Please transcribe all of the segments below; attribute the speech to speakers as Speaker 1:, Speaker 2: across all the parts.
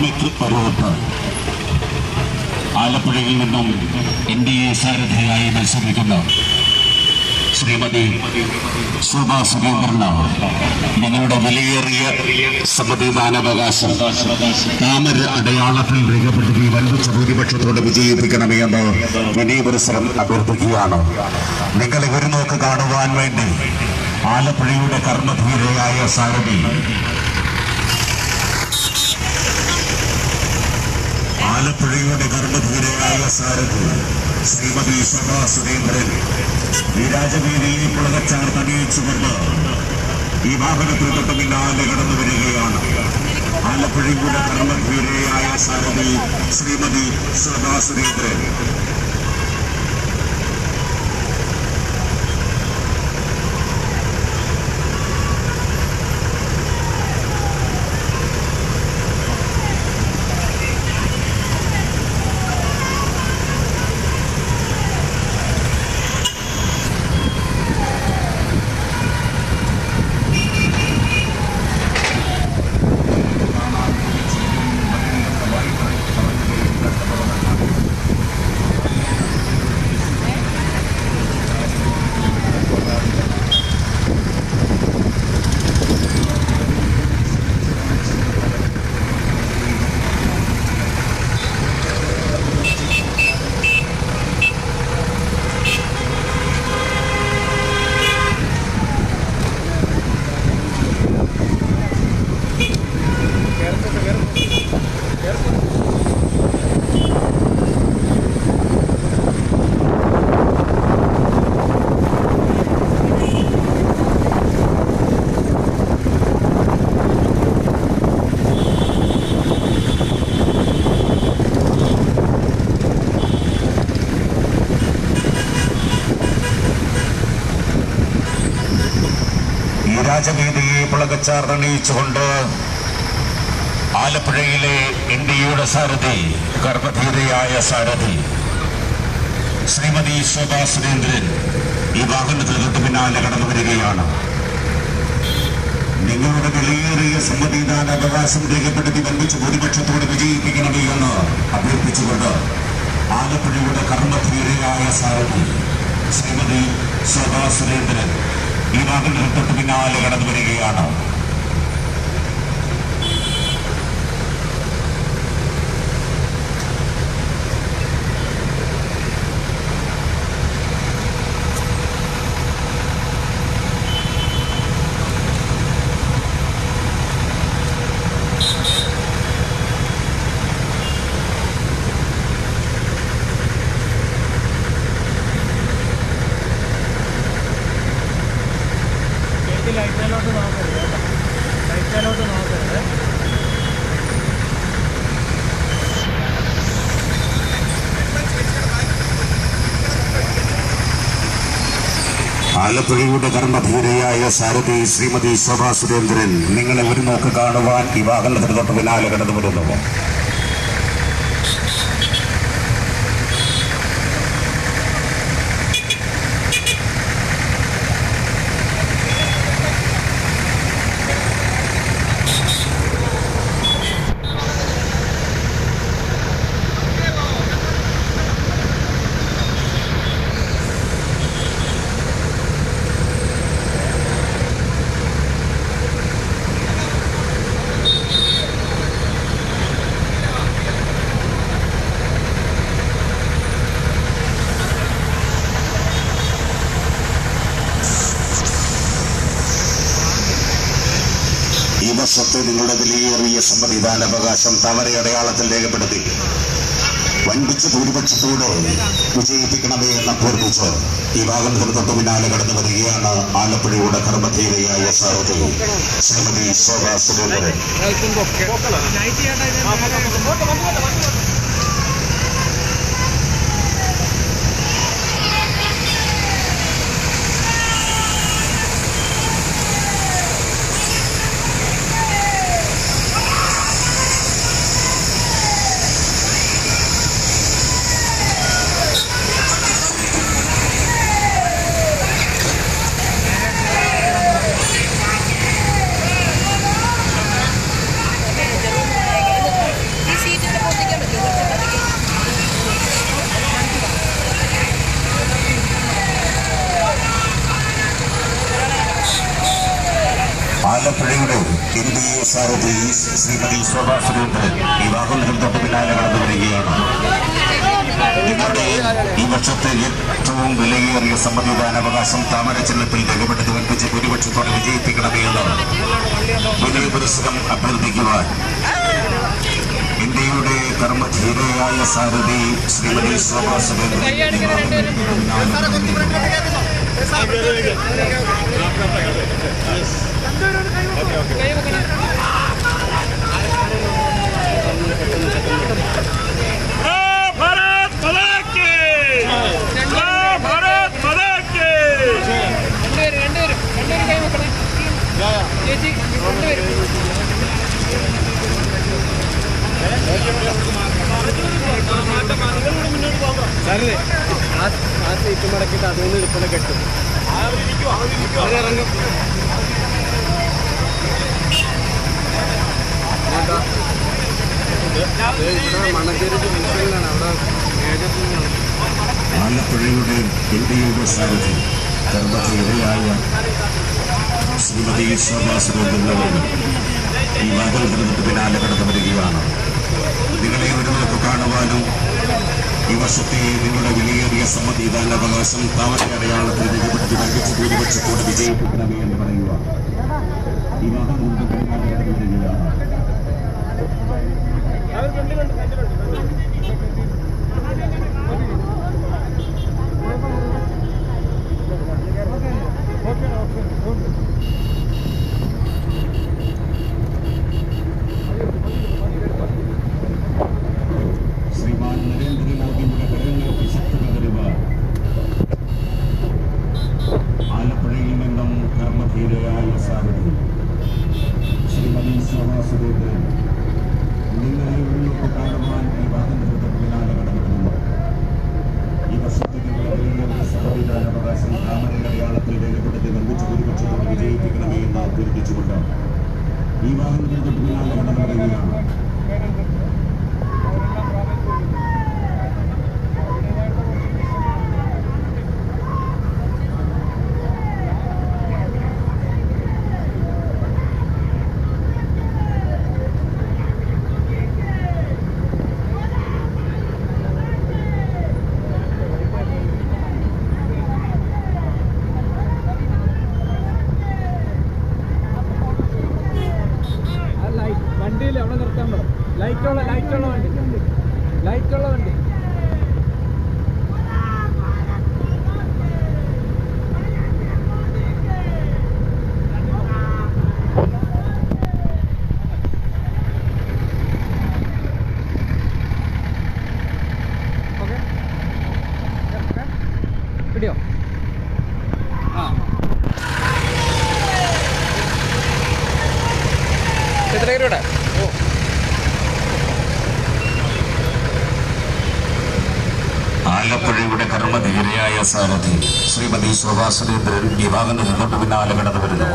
Speaker 1: നന്മയ്ക്ക് പരോട്ട് ആലപ്പുഴയിൽ നിന്നും NDA സാരഥിയായി മത്സരിക്കുന്ന ശ്രീമതി ശോഭാ സുരേന്ദ്രനാണ് നിങ്ങളുടെ വിലയേറിയ സമ്മതിദാനാവകാശം താമര അടയാളത്തിൽ രേഖപ്പെടുത്തി വൻപിച്ച ഭൂരിപക്ഷത്തോട് വിജയിപ്പിക്കണമേ എന്ന് വിനയപുരസരം അഭ്യർത്ഥിക്കുകയാണ്. നിങ്ങളെ ഒരു നോക്ക് കാണുവാൻ വേണ്ടി ആലപ്പുഴയുടെ കർമ്മധീരയായ സാരഥി ശ്രീമതി ശോഭാ സുരേന്ദ്രൻ ഈ രാജവീതിയെ പുളകച്ചാർത്ത് അണിയിച്ചുകൊണ്ട് ഈ വാഹനത്തിൽ തൊട്ട് പിന്നാലെ കടന്നു വരികയാണ്. ആലപ്പുഴയുടെ കർമ്മധീരയായ സാരഥി ശ്രീമതി ശോഭാ സുരേന്ദ്രൻ. രാജവീതിയെ പുളകച്ചാർന്നണിയിച്ചുകൊണ്ട് ആലപ്പുഴയിലെ NDAയുടെ സാരഥി കർമ്മധീരയായ സാരഥി ശ്രീമതി ശോഭാ സുരേന്ദ്രൻ ഈ വാഹനത്തിൽ തൊട്ട് പിന്നാലെ കടന്നു വരികയാണ്. നിങ്ങളുടെ വിലയേറിയ സമ്മതിദാനാവകാശം രേഖപ്പെടുത്തി വൻപിച്ച ഭൂരിപക്ഷത്തോടെ വിജയിപ്പിക്കണമേ എന്ന് അഭ്യർത്ഥിച്ചുകൊണ്ട് ആലപ്പുഴയുടെ കർമ്മധീരയായ സാരഥി ശ്രീമതി ശോഭാ സുരേന്ദ്രൻ ഈ വാഹനത്തിൽ തൊട്ട് പിന്നാലെ കടന്നു വരികയാണ്. ആലപ്പുഴയുടെ കർമ്മധീരയായ സാരഥി ശ്രീമതി ശോഭാ സുരേന്ദ്രൻ നിങ്ങളെ ഒരു നോക്ക് കാണുവാൻ ഈ വാഹനത്തിന് തൊട്ട് പിന്നാലെ കടന്നു വരുന്നു. ഈ വർഷത്തെ നിങ്ങളുടെ വിലയേറിയ സമ്മതിദാനാവകാശം താമരയടയാളത്തിൽ രേഖപ്പെടുത്തി വൻപിച്ച ഭൂരിപക്ഷത്തോട് വിജയിപ്പിക്കണമേ എന്ന് അഭ്യർത്ഥിച്ച് ഈ വാഹനത്തിന് തൊട്ട് പിന്നാലെ കടന്നു വരികയാണ് ആലപ്പുഴയുടെ കർമ്മധീരയായ സാരഥി ശ്രീമതി ശോഭാ സുരേന്ദ്രൻ. ആലപ്പുഴയുടെ NDA സാരഥി ശ്രീമതി ശോഭാ സുരേന്ദ്രൻ ഈ വാഹനത്തിൽ തൊട്ട് പിന്നാലെ കടന്നു വരികയാണ്. നിങ്ങളുടെ ഈ വർഷത്തെ ഏറ്റവും വിലയേറിയ സമ്മതിദാനാവകാശം താമര ചിഹ്നത്തിൽ രേഖപ്പെടുത്തി വൻപിച്ച് ഭൂരിപക്ഷത്തോടെ വിജയിപ്പിക്കണമേ എന്ന് വിനയ പുരസ്സരം അഭ്യർത്ഥിക്കുവാൻ ഇന്ത്യയുടെ കർമ്മധീരയായ സാരഥി ശ്രീമതി ശോഭാ സുരേന്ദ്രൻ
Speaker 2: സാറില്ലേ ആ സീറ്റ് മടക്കിയിട്ട് അതുകൊണ്ട് ഇരിപ്പനെ കെട്ടും ഇറങ്ങും. ഇവിടെ മണഞ്ചേരി ജില്ലയിലാണ് അവിടെ
Speaker 1: ആലപ്പുഴയുടെ NDA സാരഥി കർമ്മധീരയായ ശ്രീമതി ശോഭാ സുരേന്ദ്രൻ ഈ വാഹനത്തിന് പിന്നാലെ കടന്നു വരികയാണ്. നിങ്ങളെ ഒരു നോക്ക് കാണുവാനും ഈ വർഷത്തെ നിങ്ങളുടെ വിലയേറിയ സമ്മതിദാനാവകാശം താമര അടയാളത്തിൽ രേഖപ്പെടുത്തി വൻപിച്ച് ഭൂരിപക്ഷത്തോടെ വിജയിപ്പിക്കണമേ എന്ന് പറയുക. ഈ വാഹനത്തിന് പിന്നാലെ കടന്നു വരികയാണ്. ശ്രീമാൻ നരേന്ദ്രമോദിയുടെ കരങ്ങൾക്ക് ശക്തി പകരുവാൻ ആലപ്പുഴയിൽ നിന്നും കർമ്മധീരയായ സാരഥി ശ്രീമതി ശോഭാ സുരേന്ദ്രൻ നിങ്ങളെ ഉള്ളിലേക്ക് കാണുവാൻ ഈ വാഹനത്തിന് പിന്നാലെ കടന്നു. ഈ വർഷത്തെ നിങ്ങളുടെ സമ്മതിദാനാവകാശം താമര അടയാളത്തിൽ രേഖപ്പെടുത്തി വൻപിച്ച് ഭൂരിപക്ഷത്തോടെ വിജയിപ്പിക്കണമേ എന്ന് അഭ്യർത്ഥിച്ചുകൊണ്ട് ഈ വാഹനത്തിന് പിന്നാലെ കടന്നു വരികയാണ്.
Speaker 2: വണ്ടിയിൽ എവിടെ നിർത്താൻ പറ. ലൈറ്റുള്ള വണ്ടി ലൈറ്റുള്ള വണ്ടി പിടിയോ. എത്ര രൂപയുടെ
Speaker 1: ആലപ്പുഴയുടെ കർമ്മധീരയായ സാരഥി ശ്രീമതി ശോഭാ സുരേന്ദ്രൻ ഈ വാഹനത്തിൽ തൊട്ട് പിന്നാലെ കടന്നു വരുന്നു.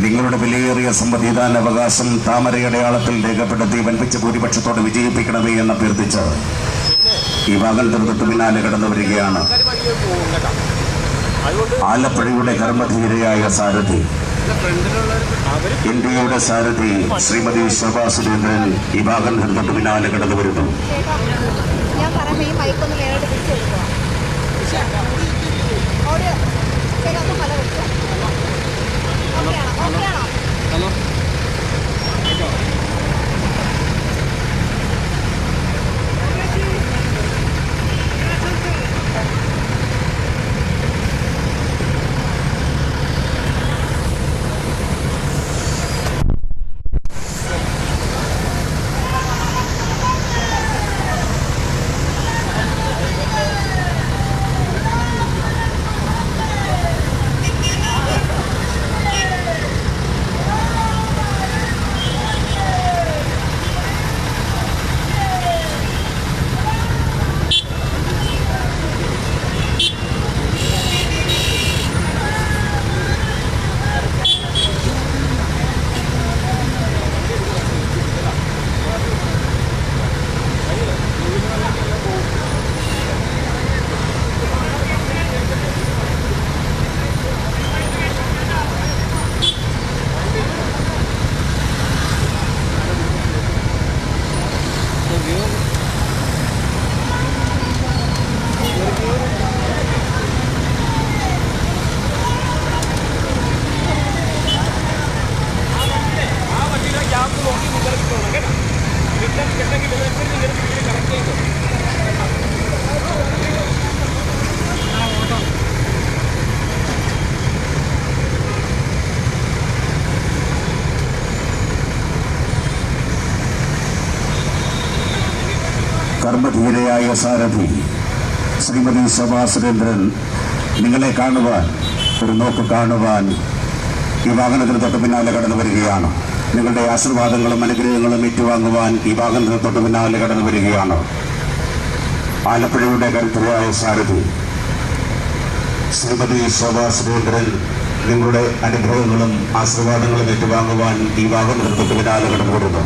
Speaker 1: നിങ്ങളുടെ വിലയേറിയ സമ്മതിദാനാവകാശം താമരയടയാളത്തിൽ രേഖപ്പെടുത്തി വൻപിച്ച ഭൂരിപക്ഷത്തോടെ വിജയിപ്പിക്കണമേ എന്ന് അഭ്യർത്ഥിച്ച് ഈ വാഹനത്തിന് തൊട്ട് പിന്നാലെ കടന്നു വരികയാണ്. ആലപ്പുഴയുടെ കർമ്മധീരയായ സാരഥി, ഇന്ത്യയുടെ സാരഥി ശ്രീമതി ശോഭാ സുരേന്ദ്രൻ ഈ ഭാഗം തൊട്ട് പിന്നാലെ കടന്നു വരുന്നു.
Speaker 3: ഞാൻ പറയുമ്പോൾ ഈ മൈക്കൊന്ന് നേരിട്ട് പിടിച്ചു കൊടുക്കുക. ഓഡിയോ ശരിയൊന്നും പല വെച്ചോ. ഓക്കെയാണോ?
Speaker 1: കർമ്മധീരയായ സാരഥി ശ്രീമതി ശോഭാ സുരേന്ദ്രൻ നിങ്ങളെ കാണുവാൻ, ഒരു നോക്ക് കാണുവാൻ ഈ വാഹനത്തിന് തൊട്ട് പിന്നാലെ കടന്നു വരികയാണ്. നിങ്ങളുടെ ആശീർവാദങ്ങളും അനുഗ്രഹങ്ങളും ഏറ്റുവാങ്ങുവാൻ ഈ വാഹനത്തിന് തൊട്ട് പിന്നാലെ കടന്നു വരികയാണ്. ആലപ്പുഴയുടെ കരുത്തരായ സാരഥി ശ്രീമതി ശോഭാ സുരേന്ദ്രൻ നിങ്ങളുടെ അനുഗ്രഹങ്ങളും ആശീർവാദങ്ങളും ഏറ്റുവാങ്ങുവാൻ ഈ വാഹനത്തിന് തൊട്ട് പിന്നാലെ കടന്നു വരുന്നു.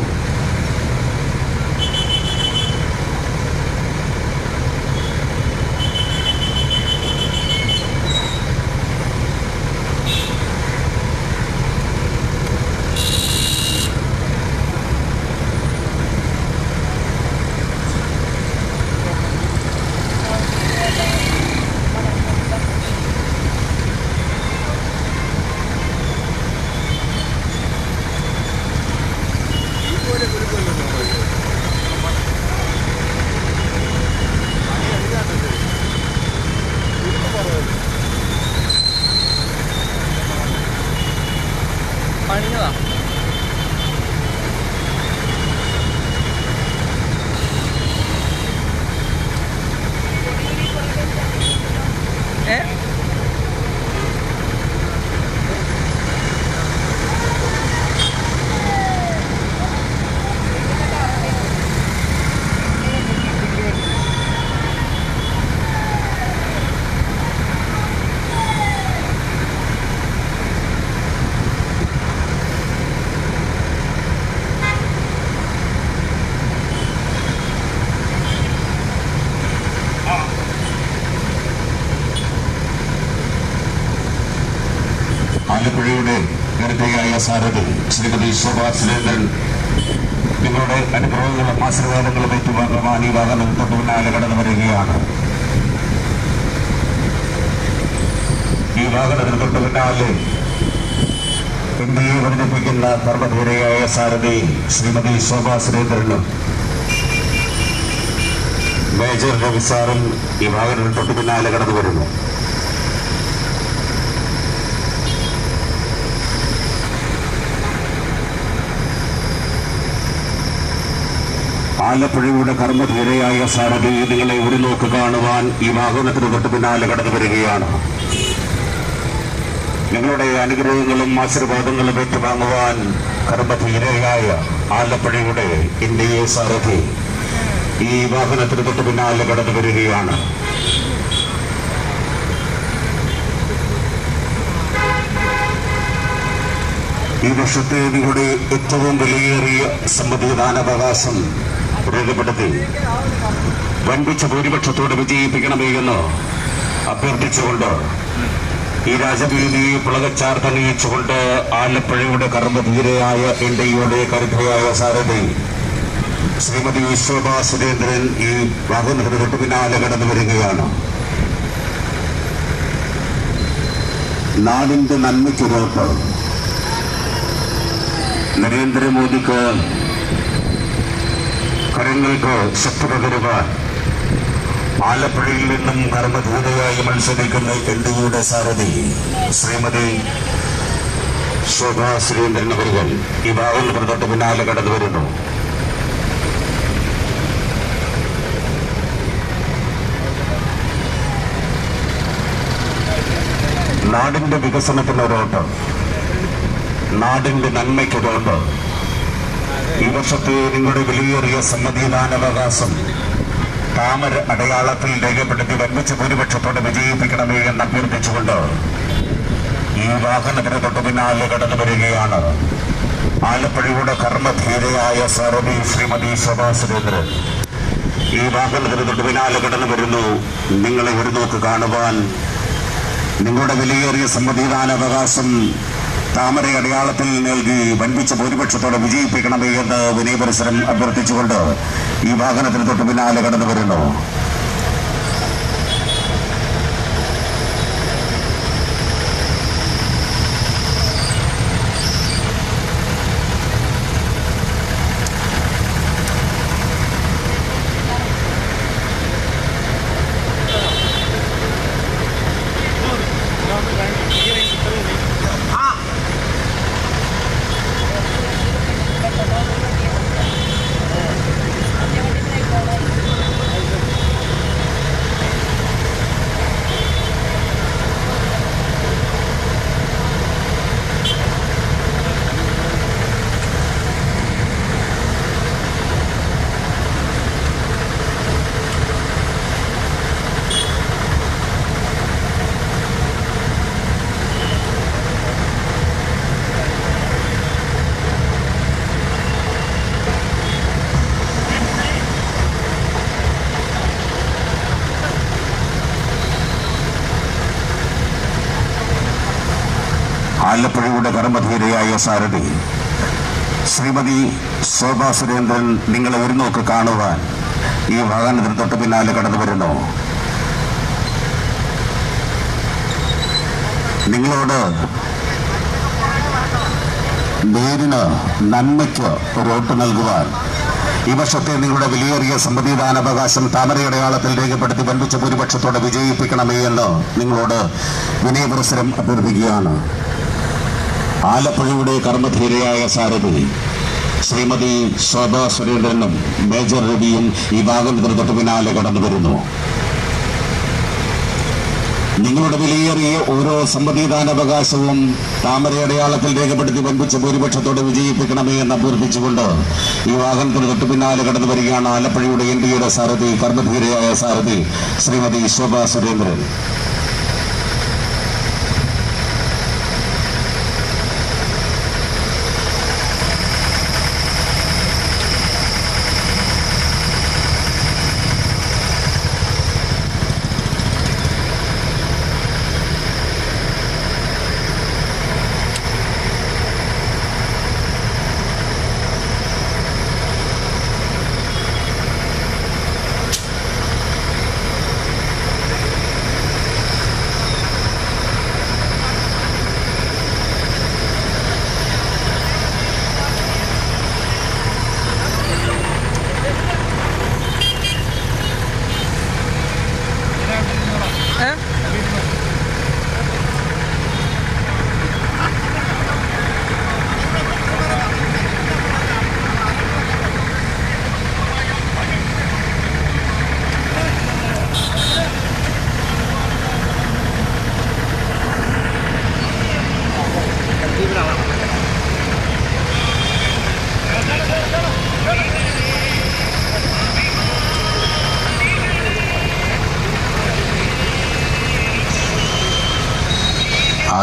Speaker 2: പണിഞ്ഞതാ
Speaker 1: ആലപ്പുഴയുടെ കരുത്തയായ സാരഥി ശ്രീമതി ശോഭാ സുരേന്ദ്രൻ നിങ്ങളുടെ അനുഗ്രഹങ്ങളും ആശീർവാദങ്ങളും ഏറ്റുവാങ്ങുവാൻ ഈ വാഹനം തൊട്ട് പിന്നാലെ കടന്നു വരികയാണ്. ഈ വാഹനത്തിന് തൊട്ട് പിന്നാലെ ഇന്ത്യയെ വർദ്ധിപ്പിക്കുന്ന കർമ്മധീരയായ സാരഥി ശ്രീമതി ശോഭാ സുരേന്ദ്രനും മേജർ രവി സാറും ഈ വാഹനത്തിന് തൊട്ട് പിന്നാലെ കടന്നു വരുന്നു. ആലപ്പുഴയുടെ കർമ്മധീരയായ സാരഥി നിങ്ങളെ ഒരു നോക്ക് കാണുവാൻ ഈ വാഹനത്തിന് തൊട്ട് പിന്നാലെ കടന്നു വരികയാണ്. നിങ്ങളുടെ അനുഗ്രഹങ്ങളും ആശീർവാദങ്ങളും ഏറ്റുവാങ്ങുവാൻ കർമ്മധീരയായ ആലപ്പുഴയുടെ ഇന്ത്യയെ സാരഥി ഈ വാഹനത്തിന് തൊട്ട് പിന്നാലെ കടന്നു വരികയാണ്. ഈ വർഷത്തെ നിങ്ങളുടെ ഏറ്റവും വിലയേറിയ സമ്മതിദാനാവകാശം രേഖപ്പെടുത്തി വൻപിച്ച ഭൂരിപക്ഷത്തോടെ വിജയിപ്പിക്കണമേ എന്ന് അഭ്യർത്ഥിച്ചുകൊണ്ട് ഈ രാജവീതിയെ പുളകച്ചാർത്തണിയിച്ചുകൊണ്ട് ആലപ്പുഴയുടെ കർമ്മധീരയായ ഇന്ത്യയുടെ കരുതയായ സാരഥി ശ്രീമതി ശോഭാ സുരേന്ദ്രൻ ഈ വാഹനത്തിന് തൊട്ടു പിന്നാലെ കടന്നു വരികയാണ്. നാടിന്റെ നന്മയ്ക്കൊരോട്ട് നരേന്ദ്രമോദിക്ക് കരങ്ങൾക്ക് ശക്തി പകരുവാൻ ആലപ്പുഴയിൽ നിന്നും കർമ്മധൂതയായി മത്സരിക്കുന്ന എൻഡിയുടെ സാരഥി ശ്രീമതി ശോഭാ സുരേന്ദ്രൻ അവர்கள் ഈ വാഹനത്തിന് തൊട്ട് പിന്നാലെ കടന്നു വരുന്നു. നാടിന്റെ വികസനത്തിനൊരോട്ട്, നാടിന്റെ നന്മയ്ക്കൊരോട്ട്, ഈ വർഷത്തെ നിങ്ങളുടെ വിലയേറിയ സമ്മതിദാനാവകാശം താമര അടയാളത്തിൽ രേഖപ്പെടുത്തി വൻപിച്ച ഭൂരിപക്ഷത്തോടെ വിജയിപ്പിക്കണമേ എന്ന് അഭ്യർത്ഥിച്ചുകൊണ്ട് ഈ വാഹനത്തിന് തൊട്ടു പിന്നാലെ കടന്നു വരികയാണ് ആലപ്പുഴയുടെ കർമ്മധീരയായ സാരഥി ശ്രീമതി ശോഭാ സുരേന്ദ്രൻ. ഈ വാഹനത്തിന് തൊട്ടു പിന്നാലെ കടന്നു വരുന്നു. നിങ്ങളെ ഒരു നോക്ക് കാണുവാൻ നിങ്ങളുടെ വിലയേറിയ സമ്മതിദാനാവകാശം താമര അടയാളത്തിൽ നൽകി വൻപിച്ച ഭൂരിപക്ഷത്തോടെ വിജയിപ്പിക്കണമേ എന്ന് വിനയപരിസരം അഭ്യർത്ഥിച്ചുകൊണ്ട് ഈ വാഹനത്തിന് തൊട്ടു പിന്നാലെ കടന്നു വരുന്നു. ആലപ്പുഴയുടെ കർമ്മധീരയായ സാരഥി ശ്രീമതി ശോഭാ സുരേന്ദ്രൻ നിങ്ങളെ ഒരു നോക്ക് കാണുവാൻ ഈ വാഹനത്തിന് തൊട്ടു പിന്നാലെ കടന്നു വരുന്നു. നിങ്ങളോട് നേരിന് നന്മയ്ക്ക് ഒരു വോട്ട് നൽകുവാൻ ഈ വർഷത്തെ നിങ്ങളുടെ വിലയേറിയ സമ്മതിദാനാവകാശം താമരയടയാളത്തിൽ രേഖപ്പെടുത്തി വൻപിച്ച ഭൂരിപക്ഷത്തോടെ വിജയിപ്പിക്കണമേ എന്ന് നിങ്ങളോട് വിനയപുരസരം അഭ്യർത്ഥിക്കുകയാണ്. ആലപ്പുഴയുടെ കർമ്മധീരയായ സാരഥി ശ്രീമതി ശോഭാ സുരേന്ദ്രനും മേജർ രവിയും ഈ വാഹനത്തിന് തൊട്ടു പിന്നാലെ കടന്നു വരുന്നു. നിങ്ങളുടെ വിലയേറിയ ഓരോ സമ്മതിദാനാവകാശവും താമരയടയാളത്തിൽ രേഖപ്പെടുത്തി വൻപിച്ച ഭൂരിപക്ഷത്തോടെ വിജയിപ്പിക്കണമേ എന്ന് അഭ്യർത്ഥിച്ചുകൊണ്ട് ഈ വാഹനത്തിന് തൊട്ടു പിന്നാലെ കടന്നു വരികയാണ് ആലപ്പുഴയുടെ എൻഡിയുടെ സാരഥി കർമ്മധീരയായ സാരഥി ശ്രീമതി ശോഭാ സുരേന്ദ്രൻ.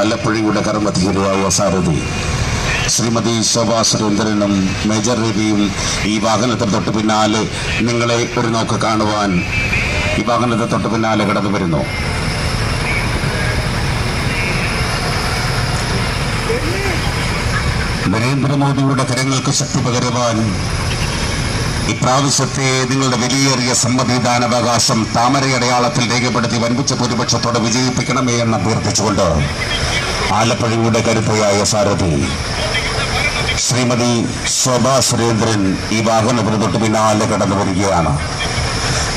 Speaker 1: ആലപ്പുഴയുടെ കർമ്മധീരയായ സാരഥി ശ്രീമതി ശോഭാ സുരേന്ദ്രനും മേജർ രവിയും ഈ വാഹനത്തിന് തൊട്ട് പിന്നാലെ നിങ്ങളെ ഒരു നോക്ക് കാണുവാൻ ഈ വാഹനത്തിന് തൊട്ട് പിന്നാലെ കടന്നു വരുന്നു. നരേന്ദ്രമോദിയുടെ കരങ്ങൾക്ക് ശക്തി പകരുവാൻ ഇപ്രാവശ്യത്തെ നിങ്ങളുടെ വിലയേറിയ സമ്മതിദാനാവകാശം താമരയടയാളത്തിൽ രേഖപ്പെടുത്തി വൻപിച്ച ഭൂരിപക്ഷത്തോടെ വിജയിപ്പിക്കണമേ എന്ന് അഭ്യർത്ഥിച്ചുകൊണ്ട് ആലപ്പുഴയുടെ കരുത്തയായ സാരഥി ശ്രീമതി ശോഭാ സുരേന്ദ്രൻ ഈ വാഹനത്തിന് തൊട്ട് പിന്നാലെ കടന്നു വരികയാണ്.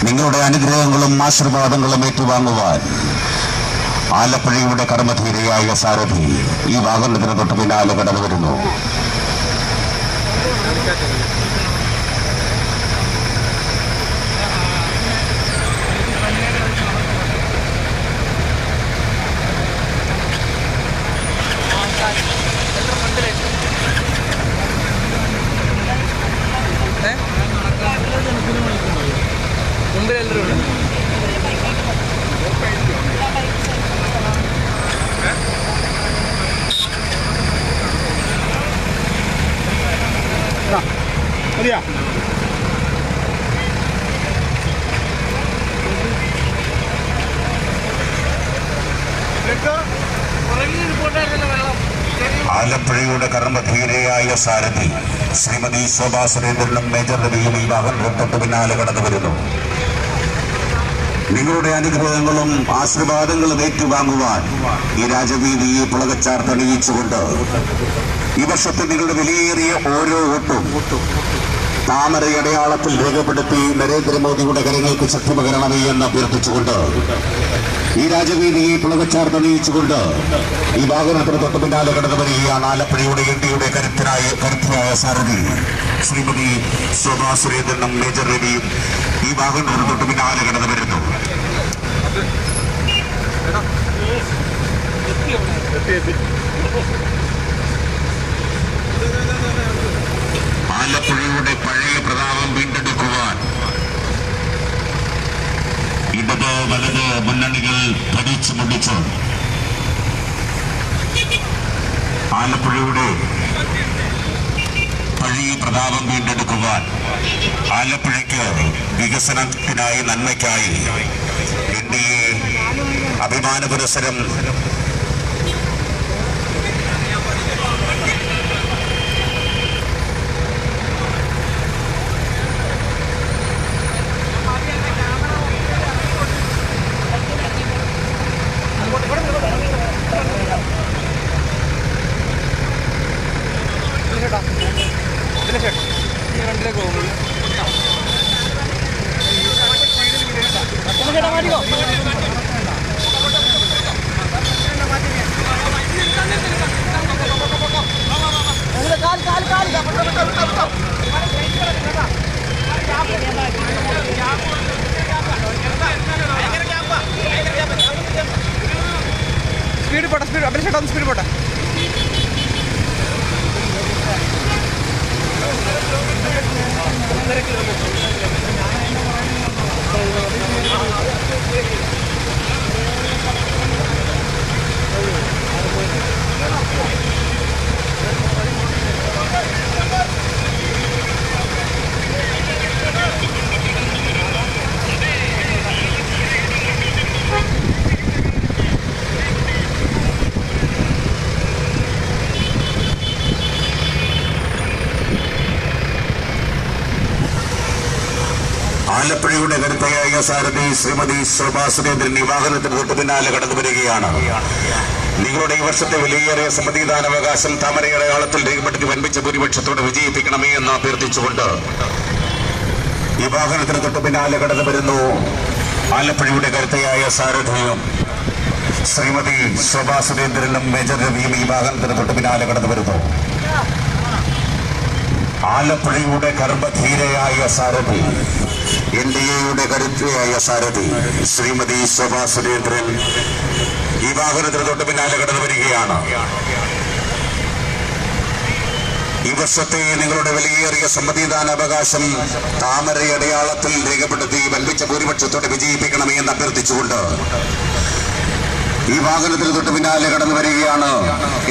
Speaker 1: നിങ്ങളുടെ അനുഗ്രഹങ്ങളും ആശീർവാദങ്ങളും ഏറ്റുവാങ്ങുവാൻ ആലപ്പുഴയുടെ കർമ്മധീരയായ സാരഥി ഈ വാഹനത്തിന് തൊട്ട് പിന്നാലെ കടന്നു വരുന്നു.
Speaker 2: മതിയാ
Speaker 1: ആലപ്പുഴയുടെ കർമ്മധീരയായ സാരഥി ശ്രീമതി ശോഭാ സുരേന്ദ്രനും മേജർ രവിയും ഈ വാഹനം തൊട്ട് പിന്നാലെ കടന്നു വരുന്നു. നിങ്ങളുടെ അനുഗ്രഹങ്ങളും ആശീർവാദങ്ങളും ഏറ്റുവാങ്ങുവാൻ ഈ രാജവീതിയെ പുളകച്ചാർത്തണിയിച്ചുകൊണ്ട് ഈ വർഷത്തെ നിങ്ങളുടെ വിലയേറിയ ഓരോ വോട്ടും താമരയടയാളത്തിൽ രേഖപ്പെടുത്തി നരേന്ദ്രമോദിയുടെ കരങ്ങൾക്ക് ശക്തി പകരണമേ എന്ന് അഭ്യർത്ഥിച്ചുകൊണ്ട് ഈ രാജവീതിയെ പുളകച്ചാർത്തണിയിച്ചുകൊണ്ട് ഈ വാഹനത്തിന് തൊട്ട് പിന്നാലെ കടന്നു വരികയാണ് ആലപ്പുഴയുടെ എൻഡിയുടെ കരുത്തരായ സാരഥി ശ്രീമതി ശോഭാ സുരേന്ദ്രനും മേജർ രവിയും ഈ വാഹനത്തിന് തൊട്ട് പിന്നാലെ കടന്നു വരുന്നു. ആലപ്പുഴയുടെ പഴയ പ്രതാപം വീണ്ടെടുക്കുവാൻ ഇടത് വലത് മുന്നണികൾ ഭരിച്ചു മുടിച്ചു ആലപ്പുഴയുടെ പഴയ പ്രതാപം വീണ്ടെടുക്കുവാൻ ആലപ്പുഴയ്ക്ക് വികസനത്തിനായി നന്മയ്ക്കായി എൻഡിഎ അഭിമാന പുരസ്സരം
Speaker 2: സ്പീഡ് പോട്ടെ സ്പീഡ് അഭിലാഷേട്ടാ ഒന്ന് സ്പീഡ് പോട്ടെ
Speaker 1: ആലപ്പുഴയുടെ കരുത്തയായ സാരഥി ശ്രീമതി ശോഭാ സുരേന്ദ്രൻ ഈ വാഹനത്തിന് തൊട്ട് പിന്നാലെ കടന്നു വരികയാണ്. നിങ്ങളുടെ ഈ വർഷത്തെ വിലയേറിയ സമ്മതിദാനാവകാശം താമരയടയാളത്തിൽ രേഖപ്പെടുത്തി വൻപിച്ച ഭൂരിപക്ഷത്തോടെ വിജയിപ്പിക്കണമേ എന്ന് അഭ്യർത്ഥിച്ചുകൊണ്ട് ഈ വാഹനത്തിന് തൊട്ട് പിന്നാലെ കടന്നു വരുന്നു ആലപ്പുഴയുടെ കരുത്തയായ സാരഥിയും ശ്രീമതി ശോഭാ സുരേന്ദ്രനും മേജർ രവിയും ഈ വാഹനത്തിന് തൊട്ട് പിന്നാലെ കടന്നു വരുന്നു. ആലപ്പുഴയുടെ കർമ്മധീരയായ സാരഥി എൻഡിഎയുടെ കരുത്തയായ സാരഥി ശ്രീമതി ശോഭാ സുരേന്ദ്രൻ ഈ വാഹനത്തിന് തൊട്ട് പിന്നാലെ കടന്നു വരികയാണ്. ഈ വർഷത്തെ നിങ്ങളുടെ വിലയേറിയ സമ്മതിദാനാവകാശം താമരയടയാളത്തിൽ രേഖപ്പെടുത്തി വൻപിച്ച ഭൂരിപക്ഷത്തോടെ വിജയിപ്പിക്കണമേ എന്ന് അഭ്യർത്ഥിച്ചുകൊണ്ട് ഈ വാഹനത്തിന് തൊട്ട് പിന്നാലെ കടന്നു വരികയാണ്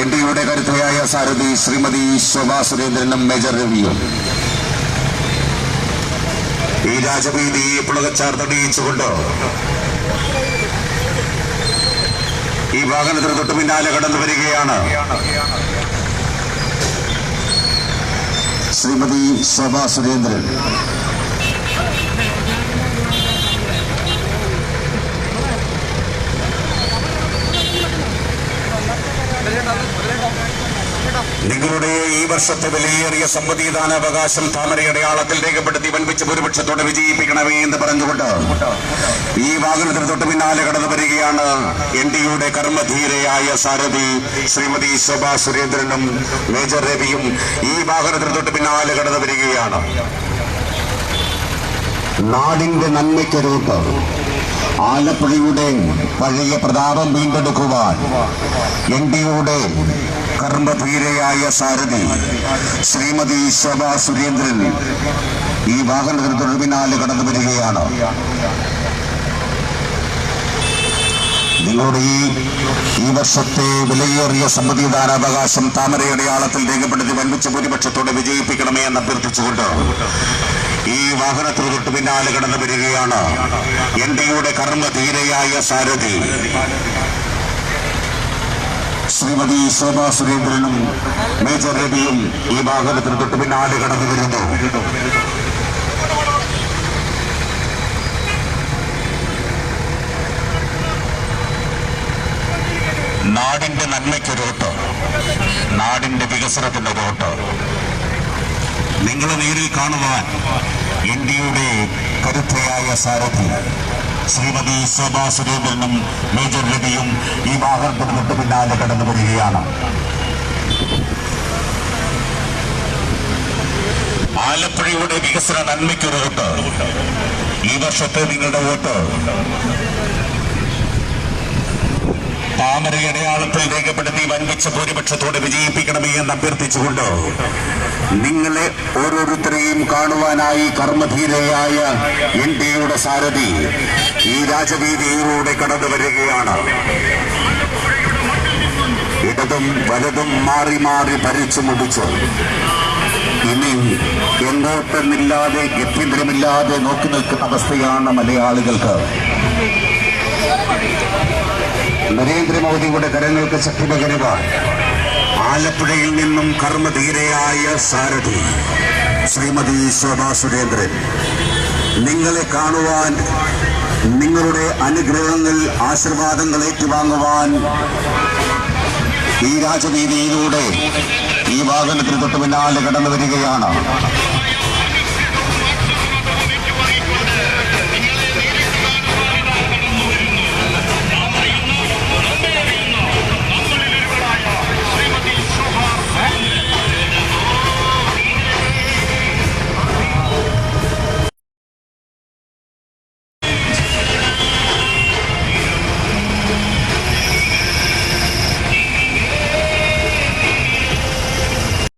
Speaker 1: എൻഡിയുടെ കരുത്തയായ സാരഥി ശ്രീമതി ശോഭാ സുരേന്ദ്രനും മേജർ രവിയും. ഈ രാജവീതിയെ പുളകച്ചാർത്തണിയിച്ചുകൊണ്ട് ഈ വാഹനത്തിന് തൊട്ട് പിന്നാലെ കടന്നു വരികയാണ് ശ്രീമതി ശോഭ സുരേന്ദ്രൻ. നിങ്ങളുടെ ഈ വർഷത്തെ വിലയേറിയ സമ്മതിദാനാവകാശം താമരയടയാളത്തിൽ രേഖപ്പെടുത്തി വൻപിച്ച ഭൂരിപക്ഷത്തോടെ വിജയിപ്പിക്കണമേ എന്ന് പറഞ്ഞുകൊണ്ട് ഈ വാഹനത്തിന് തൊട്ട് പിന്നാലെ കടന്നു വരികയാണ് NDയുടെ കർമ്മധീരയായ സാരഥി ശ്രീമതി ശോഭ സുരേന്ദ്രനും മേജർ രവിയും ഈ വാഹനത്തിന് തൊട്ട് പിന്നാലെ കടന്നു വരികയാണ്. നാടിന്റെ നന്മയ്ക്കൊരുട്ട് ആലപ്പുഴയുടെ പഴയ പ്രതാപം വീണ്ടെടുക്കുവാൻ NDയുടെ കർമ്മധീരയായ സാരഥി ശ്രീമതി ശോഭ സുരേന്ദ്രൻ ഈ വാഹനത്തിന് തൊട്ട് പിന്നാലെ കടന്നു വരികയാണ്. നിങ്ങളുടെ ഈ വർഷത്തെ വിലയേറിയ സമ്മതിദാനാവകാശം താമരയടയാളത്തിൽ രേഖപ്പെടുത്തി വൻപിച്ച ഭൂരിപക്ഷത്തോടെ വിജയിപ്പിക്കണമേ എന്ന് അഭ്യർത്ഥിച്ചുകൊണ്ട് ഈ വാഹനത്തിന് തൊട്ട് പിന്നാലെ കടന്നു വരികയാണ് NDയുടെ കർമ്മധീരയായ സാരഥി ശ്രീമതി ശോഭ സുരേന്ദ്രനും മേജർ രവിയും ഈ വാഹനത്തിന് തൊട്ട് പിന്നാലെ കടന്നു വരുന്നു. നാടിന്റെ നന്മയ്ക്കൊരോട്ട്, നാടിന്റെ വികസനത്തിന്റെ റോട്ട് നിങ്ങളെ നേരിൽ കാണുവാൻ NDയുടെ കരുത്തയായ സാരഥി ശ്രീമതി ശോഭ സുരേന്ദ്രനും മേജർ രവിയും ഈ വാഹനത്തിന് തൊട്ട് പിന്നാലെ കടന്നു വരികയാണ്. ആലപ്പുഴയുടെ വികസന നന്മയ്ക്കൊരു വോട്ട്. ഈ വർഷത്തെ നിങ്ങളുടെ വോട്ട് താമരയടയാളത്തിൽ രേഖപ്പെടുത്തി വൻപിച്ച ഭൂരിപക്ഷത്തോടെ വിജയിപ്പിക്കണമേ എന്ന് അഭ്യർത്ഥിച്ചുകൊണ്ട് നിങ്ങളെ ഓരോരുത്തരെയും കാണുവാനായി കർമ്മധീരയായ NDയുടെ സാരഥി ഈ രാജവീതിയിലൂടെ കടന്നു വരികയാണ്. ഇടതും വലതും മാറി മാറി ഭരിച്ചു മുടിച്ചു ഇനി എങ്ങോട്ടെന്നില്ലാതെ ഗത്യന്തരമില്ലാതെ നോക്കി നിൽക്കുന്ന അവസ്ഥയാണ് മലയാളികൾക്ക്. നരേന്ദ്രമോദിയുടെ കരങ്ങൾക്ക് ശക്തി പകരുവാൻ ആലപ്പുഴയിൽ നിന്നും കർമ്മധീരയായ സാരഥി ശ്രീമതി ശോഭ സുരേന്ദ്രൻ നിങ്ങളെ കാണുവാൻ, നിങ്ങളുടെ അനുഗ്രഹങ്ങൾ ആശീർവാദങ്ങൾ ഏറ്റുവാങ്ങുവാൻ ഈ രാജവീതിയിലൂടെ ഈ വാഹനത്തിന് തൊട്ട് പിന്നാലെ കടന്നു വരികയാണ്.